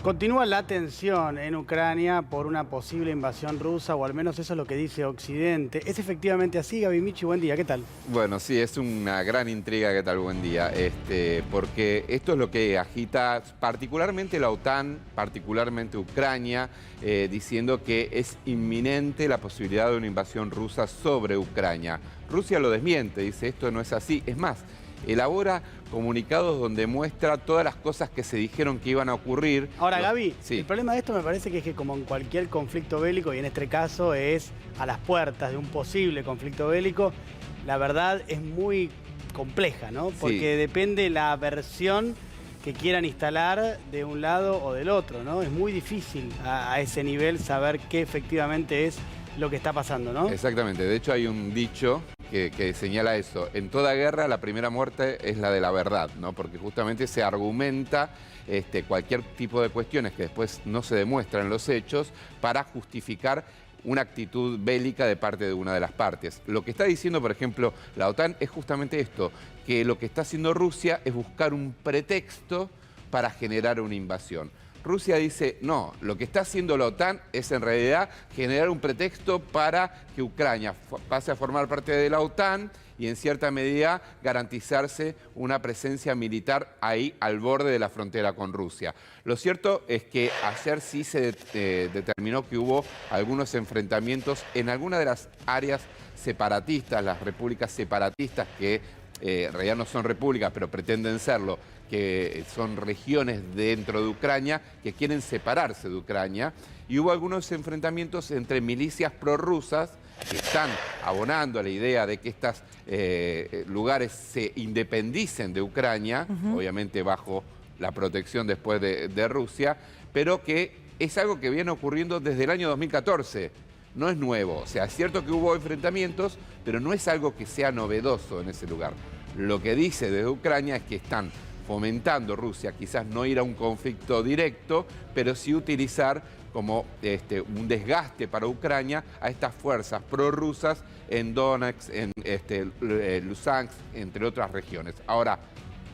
Continúa la tensión en Ucrania por una posible invasión rusa, o al menos eso es lo que dice Occidente. ¿Es efectivamente así, Gaby Michi? Buen día, ¿qué tal? Bueno, sí, es una gran intriga. ¿Qué tal? Buen día. Porque esto es lo que agita particularmente la OTAN, particularmente Ucrania, diciendo que es inminente la posibilidad de una invasión rusa sobre Ucrania. Rusia lo desmiente, dice esto no es así. Es más, elabora comunicados donde muestra todas las cosas que se dijeron que iban a ocurrir. Ahora, Gaby, sí. El problema de esto me parece que es que como en cualquier conflicto bélico, y en este caso es a las puertas de un posible conflicto bélico, la verdad es muy compleja, ¿no? Porque depende la versión que quieran instalar de un lado o del otro, ¿no? Es muy difícil a ese nivel saber qué efectivamente es lo que está pasando, ¿no? Exactamente. De hecho, hay un dicho que señala eso. En toda guerra, la primera muerte es la de la verdad, ¿no? Porque justamente se argumenta cualquier tipo de cuestiones que después no se demuestran en los hechos para justificar una actitud bélica de parte de una de las partes. Lo que está diciendo, por ejemplo, la OTAN es justamente esto, que lo que está haciendo Rusia es buscar un pretexto para generar una invasión. Rusia dice, no, lo que está haciendo la OTAN es en realidad generar un pretexto para que Ucrania pase a formar parte de la OTAN y en cierta medida garantizarse una presencia militar ahí al borde de la frontera con Rusia. Lo cierto es que ayer sí se determinó que hubo algunos enfrentamientos en algunas de las áreas separatistas, las repúblicas separatistas que en realidad no son repúblicas, pero pretenden serlo, que son regiones dentro de Ucrania que quieren separarse de Ucrania. Y hubo algunos enfrentamientos entre milicias prorrusas que están abonando a la idea de que estos lugares se independicen de Ucrania, obviamente bajo la protección después de Rusia, pero que es algo que viene ocurriendo desde el año 2014. No es nuevo, o sea, es cierto que hubo enfrentamientos, pero no es algo que sea novedoso en ese lugar. Lo que dice desde Ucrania es que están fomentando Rusia, quizás no ir a un conflicto directo, pero sí utilizar como un desgaste para Ucrania a estas fuerzas prorrusas en Donetsk, en Luhansk, entre otras regiones. Ahora,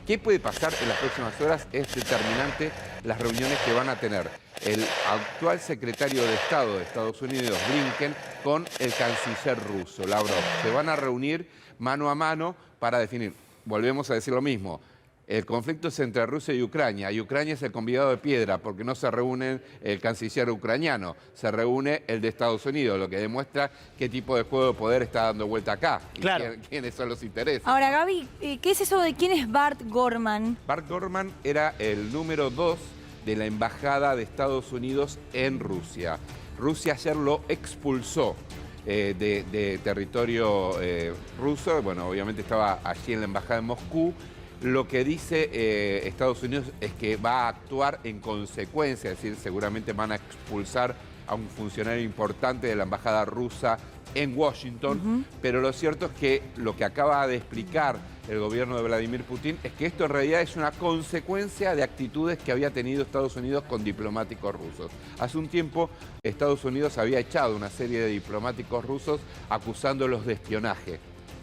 ¿qué puede pasar en las próximas horas? Es determinante las reuniones que van a tener el actual secretario de Estado de Estados Unidos, Blinken, con el canciller ruso, Lavrov. Se van a reunir mano a mano para definir, volvemos a decir lo mismo, el conflicto es entre Rusia y Ucrania es el convidado de piedra porque no se reúne el canciller ucraniano, se reúne el de Estados Unidos, lo que demuestra qué tipo de juego de poder está dando vuelta acá. Claro. Y quiénes son los intereses. Ahora, Gaby, ¿qué es eso de quién es Bart Gorman? Bart Gorman era el número 2 de la embajada de Estados Unidos en Rusia. Rusia ayer lo expulsó de territorio ruso. Bueno, obviamente estaba allí en la embajada en Moscú. Lo que dice Estados Unidos es que va a actuar en consecuencia, es decir, seguramente van a expulsar a un funcionario importante de la embajada rusa en Washington, pero lo cierto es que lo que acaba de explicar el gobierno de Vladimir Putin es que esto en realidad es una consecuencia de actitudes que había tenido Estados Unidos con diplomáticos rusos. Hace un tiempo Estados Unidos había echado una serie de diplomáticos rusos acusándolos de espionaje,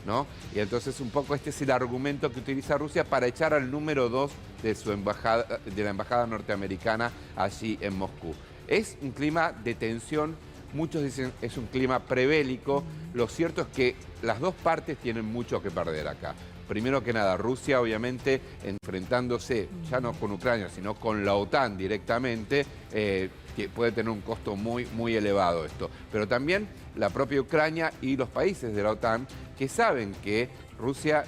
¿no? Y entonces un poco este es el argumento que utiliza Rusia para echar al número 2 de su embajada, de la embajada norteamericana allí en Moscú. Es un clima de tensión, muchos dicen es un clima prebélico. Lo cierto es que las dos partes tienen mucho que perder acá. Primero que nada, Rusia obviamente enfrentándose ya no con Ucrania, sino con la OTAN directamente, que puede tener un costo muy elevado esto. Pero también la propia Ucrania y los países de la OTAN que saben que Rusia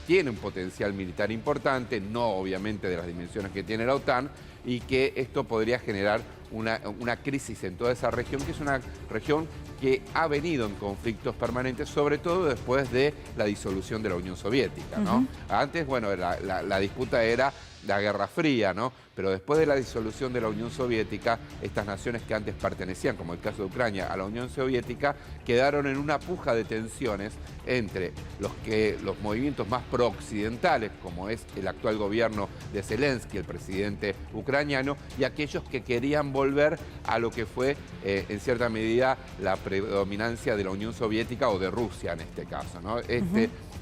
tiene un potencial militar importante, no obviamente de las dimensiones que tiene la OTAN, y que esto podría generar una crisis en toda esa región, que es una región que ha venido en conflictos permanentes, sobre todo después de la disolución de la Unión Soviética, ¿no? Antes, bueno, la disputa era la Guerra Fría, ¿no? Pero después de la disolución de la Unión Soviética, estas naciones que antes pertenecían, como el caso de Ucrania, a la Unión Soviética, quedaron en una puja de tensiones entre los movimientos más pro-occidentales, como es el actual gobierno de Zelensky, el presidente ucraniano, y aquellos que querían volver a lo que fue, en cierta medida, la predominancia de la Unión Soviética o de Rusia en este caso, ¿no?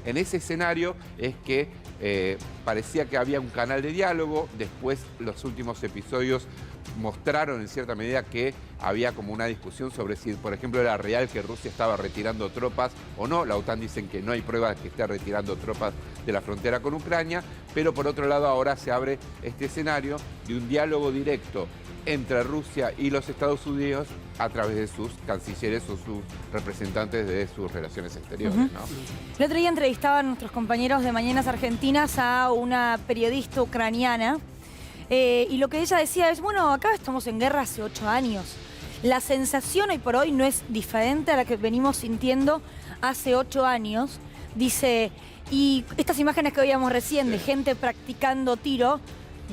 En ese escenario es que parecía que había un canal de de diálogo. Después los últimos episodios mostraron en cierta medida que había como una discusión sobre si, por ejemplo, era real que Rusia estaba retirando tropas o no. La OTAN dicen que no hay pruebas de que esté retirando tropas de la frontera con Ucrania, pero por otro lado ahora se abre este escenario de un diálogo directo entre Rusia y los Estados Unidos a través de sus cancilleres o sus representantes de sus relaciones exteriores, ¿no? El otro día entrevistaban nuestros compañeros de Mañanas Argentinas a una periodista ucraniana y lo que ella decía es, bueno, acá estamos en guerra hace 8 años. La sensación hoy por hoy no es diferente a la que venimos sintiendo hace 8 años. Dice, y estas imágenes que veíamos recién de gente practicando tiro,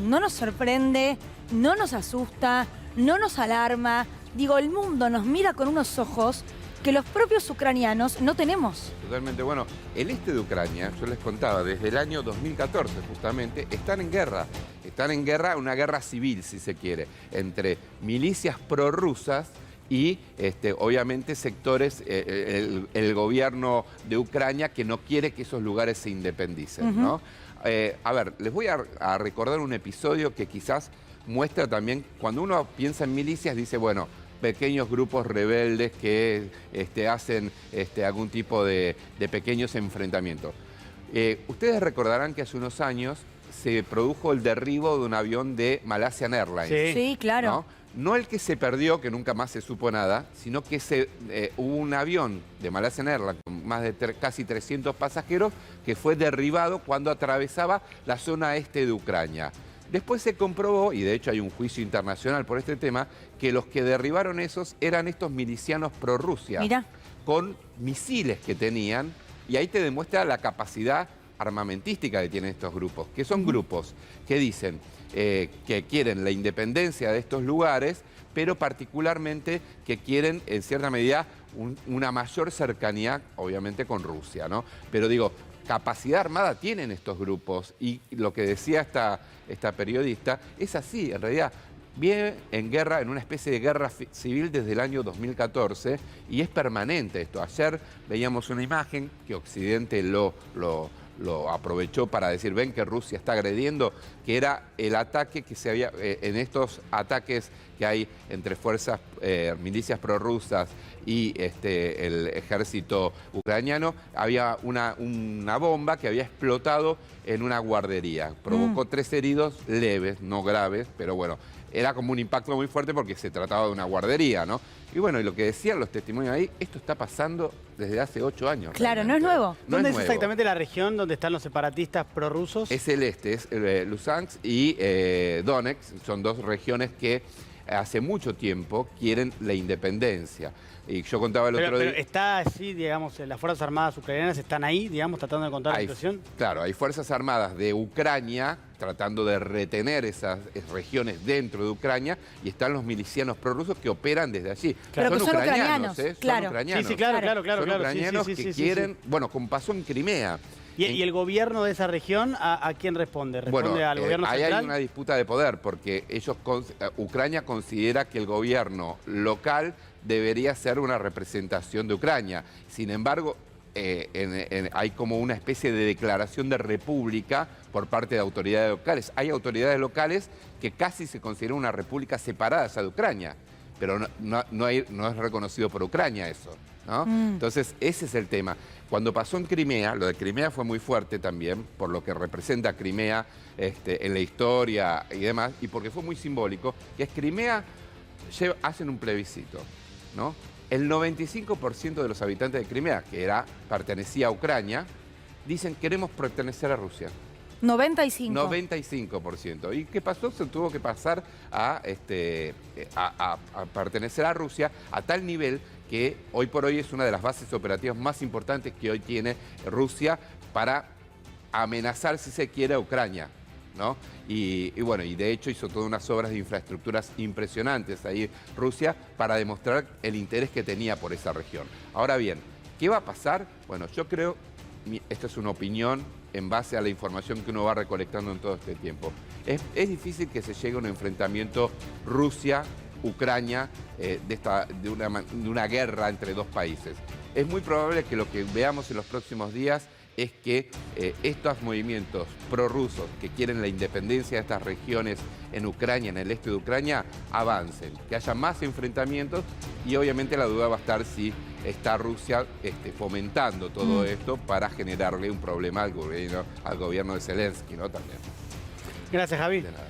no nos sorprende, no nos asusta, no nos alarma. Digo, el mundo nos mira con unos ojos que los propios ucranianos no tenemos. Totalmente. Bueno, el este de Ucrania, yo les contaba, desde el año 2014 justamente, están en guerra. Están en guerra, una guerra civil, si se quiere, entre milicias prorrusas y obviamente sectores, el gobierno de Ucrania que no quiere que esos lugares se independicen, ¿no? A ver, les voy a recordar un episodio que quizás muestra también, cuando uno piensa en milicias, dice, bueno, pequeños grupos rebeldes que hacen algún tipo de pequeños enfrentamientos. Ustedes recordarán que hace unos años se produjo el derribo de un avión de Malaysian Airlines. Sí, claro. No el que se perdió, que nunca más se supo nada, sino que hubo un avión de Malaysian Airlines con más de casi 300 pasajeros que fue derribado cuando atravesaba la zona este de Ucrania. Después se comprobó, y de hecho hay un juicio internacional por este tema, que los que derribaron esos eran estos milicianos prorrusia, con misiles que tenían, y ahí te demuestra la capacidad armamentística que tienen estos grupos, que son grupos que dicen que quieren la independencia de estos lugares, pero particularmente que quieren, en cierta medida, una mayor cercanía, obviamente, con Rusia, ¿no? Pero digo, capacidad armada tienen estos grupos, y lo que decía esta periodista es así, en realidad. Viene en guerra, en una especie de guerra civil desde el año 2014, y es permanente esto. Ayer veíamos una imagen que Occidente lo aprovechó para decir, ven que Rusia está agrediendo, que era el ataque que se había, en estos ataques que hay entre fuerzas, milicias prorrusas y el ejército ucraniano, había una bomba que había explotado en una guardería. Provocó 3 heridos leves, no graves, pero bueno, era como un impacto muy fuerte porque se trataba de una guardería, ¿no? Y bueno, y lo que decían los testimonios ahí, esto está pasando desde hace 8 años. Claro, realmente. no es nuevo. ¿Dónde es exactamente la región donde están los separatistas prorrusos? Es el este, es Luhansk y Donetsk, son 2 regiones que hace mucho tiempo quieren la independencia. Y yo contaba el otro día... Pero está así, digamos, las Fuerzas Armadas ucranianas están ahí, digamos, tratando de encontrar la situación. Claro, hay Fuerzas Armadas de Ucrania tratando de retener esas regiones dentro de Ucrania, y están los milicianos prorrusos que operan desde allí. Claro. Son ucranianos, ¿eh? Claro. Son ucranianos. Sí, claro. Son ucranianos que quieren... Bueno, como pasó en Crimea. ¿Y el gobierno de esa región a quién responde? ¿Responde al gobierno ahí central? hay una disputa de poder, porque Ucrania considera que el gobierno local debería ser una representación de Ucrania. Sin embargo, hay como una especie de declaración de república por parte de autoridades locales. Hay autoridades locales que casi se consideran una república separada de Ucrania, pero no es reconocido por Ucrania eso, ¿no? Entonces, ese es el tema. Cuando pasó en Crimea, lo de Crimea fue muy fuerte también, por lo que representa Crimea en la historia y demás, y porque fue muy simbólico, que es Crimea hacen un plebiscito, ¿no? El 95% de los habitantes de Crimea, que pertenecía a Ucrania, dicen queremos pertenecer a Rusia. 95. 95%. ¿Y qué pasó? Se tuvo que pasar a pertenecer a Rusia a tal nivel que hoy por hoy es una de las bases operativas más importantes que hoy tiene Rusia para amenazar, si se quiere, a Ucrania, ¿no? Y bueno, y de hecho hizo todas unas obras de infraestructuras impresionantes ahí Rusia para demostrar el interés que tenía por esa región. Ahora bien, ¿qué va a pasar? Bueno, yo creo, esta es una opinión en base a la información que uno va recolectando en todo este tiempo. Es difícil que se llegue a un enfrentamiento Rusia-Ucrania de una guerra entre 2 países. Es muy probable que lo que veamos en los próximos días es que estos movimientos prorrusos que quieren la independencia de estas regiones en Ucrania, en el este de Ucrania, avancen, que haya más enfrentamientos y obviamente la duda va a estar si está Rusia fomentando todo esto para generarle un problema al gobierno de Zelensky, ¿no? También. Gracias, Javi. De nada.